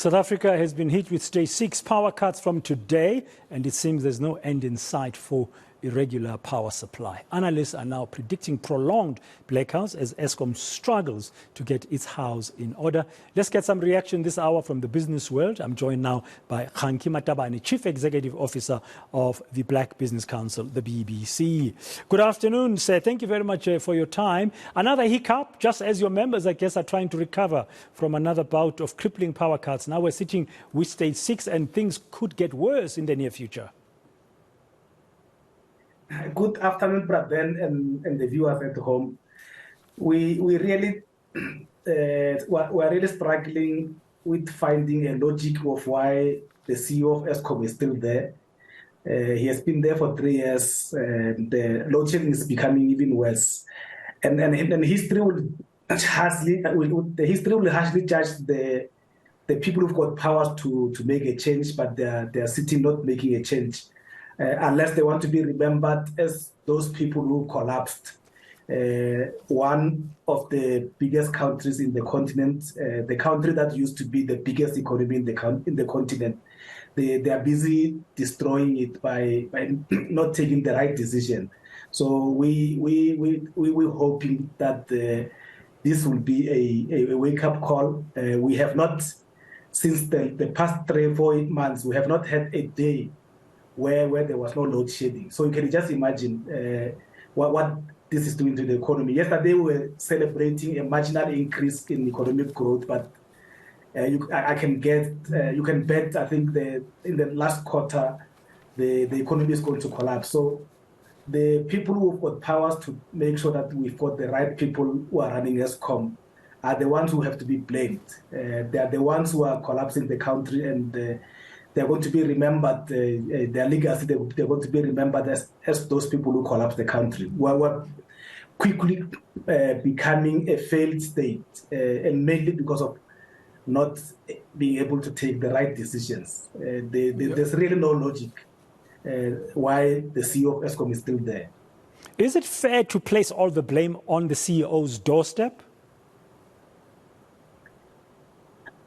South Africa has been hit with stage 6 power cuts from today, and it seems there's no end in sight for irregular power supply. Analysts are now predicting prolonged blackouts as Eskom struggles to get its house in order. Let's get some reaction this hour from the business world. I'm joined now by Kganki Matabane, Chief Executive Officer of the Black Business Council, the BBC. Good afternoon, sir. Thank you very much for your time. Another hiccup, just as your members, I guess, are trying to recover from another bout of crippling power cuts. Now we're sitting with stage 6 and things could get worse in the near future. Good afternoon, Brad and the viewers at home. We really we're really struggling with finding a logic of why the CEO of Eskom is still there. He has been there for 3 years. The load shedding is becoming even worse, and history will harshly judge the people who've got powers to make a change, but they're sitting not making a change. Unless they want to be remembered as those people who collapsed one of the biggest countries in the continent, the country that used to be the biggest economy in the continent. They are busy destroying it by not taking the right decision. So we're hoping that this will be a wake-up call. We have not, since the past 3-4 months, we have not had a day where there was no load shedding. So you can just imagine what this is doing to the economy. Yesterday we were celebrating a marginal increase in economic growth, but you can bet, I think in the last quarter the economy is going to collapse. So the people who've got powers to make sure that we've got the right people who are running Eskom are the ones who have to be blamed. They are the ones who are collapsing the country, and they're going to be remembered, their legacy, they're going to be remembered as those people who collapsed the country. We're quickly becoming a failed state, and mainly because of not being able to take the right decisions. There's really no logic why the CEO of Eskom is still there. Is it fair to place all the blame on the CEO's doorstep?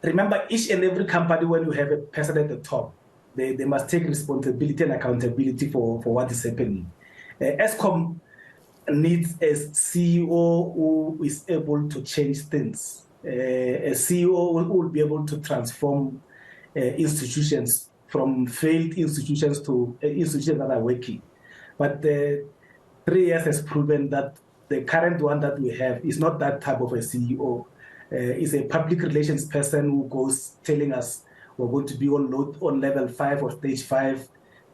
Remember, each and every company, when you have a person at the top, they must take responsibility and accountability for what is happening. Eskom needs a CEO who is able to change things, a CEO who will be able to transform institutions from failed institutions to institutions that are working. But 3 years has proven that the current one that we have is not that type of a CEO. Is a public relations person who goes telling us we're going to be on level 5 or stage 5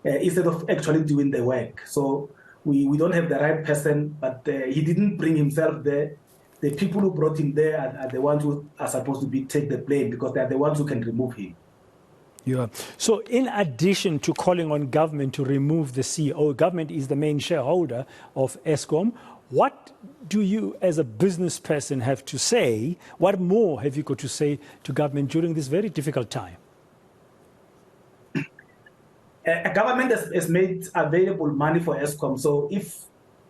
instead of actually doing the work. So we don't have the right person, but he didn't bring himself there. The people who brought him there are the ones who are supposed to take the blame, because they are the ones who can remove him. Yeah. So in addition to calling on government to remove the CEO, government is the main shareholder of Eskom. What do you as a business person have to say? What more have you got to say to government during this very difficult time? A government has made available money for Eskom. So if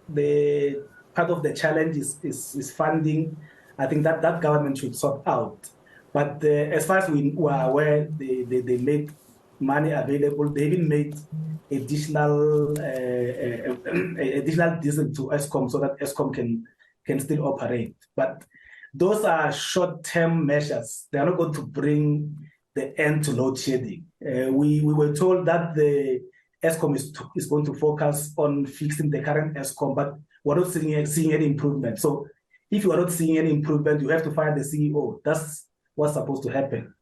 the part of the challenge is funding, I think that government should sort out. But as far as we were aware, they made money available. They even made additional diesel to Eskom so that Eskom can still operate. But those are short-term measures. They are not going to bring the end to load shedding. We were told that the Eskom is going to focus on fixing the current Eskom, but we're not seeing any improvement. So if you are not seeing any improvement, you have to fire the CEO. That's what's supposed to happen.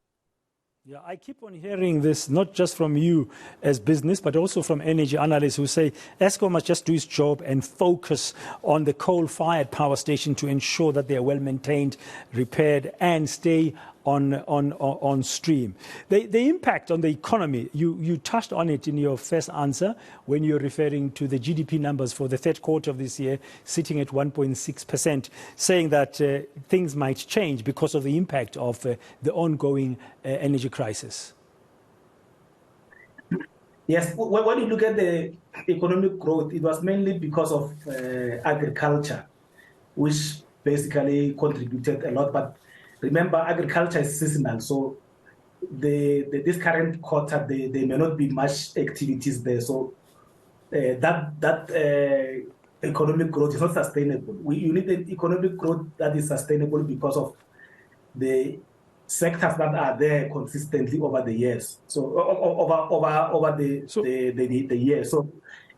Yeah, I keep on hearing this, not just from you as business, but also from energy analysts who say Eskom must just do its job and focus on the coal-fired power station to ensure that they are well maintained, repaired, and stay on stream. The impact on the economy, you touched on it in your first answer when you're referring to the GDP numbers for the third quarter of this year, sitting at 1.6%, saying that things might change because of the impact of the ongoing energy crisis. Yes, when you look at the economic growth, it was mainly because of agriculture, which basically contributed a lot. But remember, agriculture is seasonal, so this current quarter, there may not be much activities there. So that economic growth is not sustainable. You need an economic growth that is sustainable because of the sectors that are there consistently over the years. So over the years. So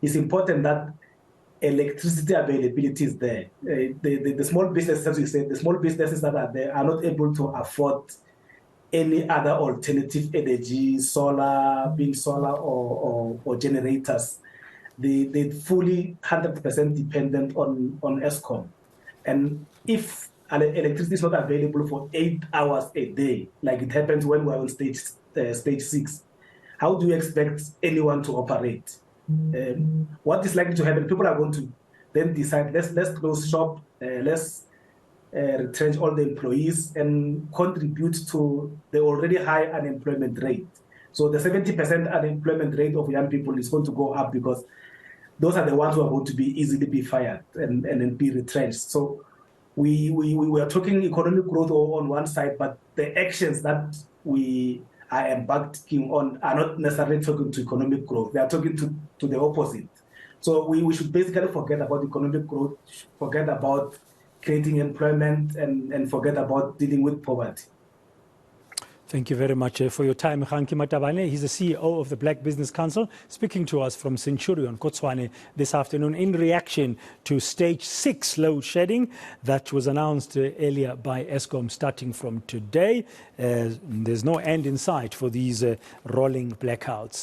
it's important that electricity availability is there. The small businesses, as we said, the small businesses that are there are not able to afford any other alternative energy, being solar or generators. They're fully 100% dependent on Eskom. And if electricity is not available for 8 hours a day, like it happens when we're on stage 6, how do you expect anyone to operate? What is likely to happen? People are going to then decide, let's close shop, let's retrench all the employees and contribute to the already high unemployment rate. So the 70% unemployment rate of young people is going to go up because those are the ones who are going to be easily be fired and then be retrenched. So we are talking economic growth on one side, but the actions that we are embarking on are not necessarily talking to economic growth. They are talking to the opposite. So we should basically forget about economic growth, forget about creating employment, and forget about dealing with poverty. Thank you very much for your time, Kganki Matabane. He's the CEO of the Black Business Council, speaking to us from Centurion, Kotswane, this afternoon in reaction to stage 6 load shedding that was announced earlier by Eskom starting from today. There's no end in sight for these rolling blackouts.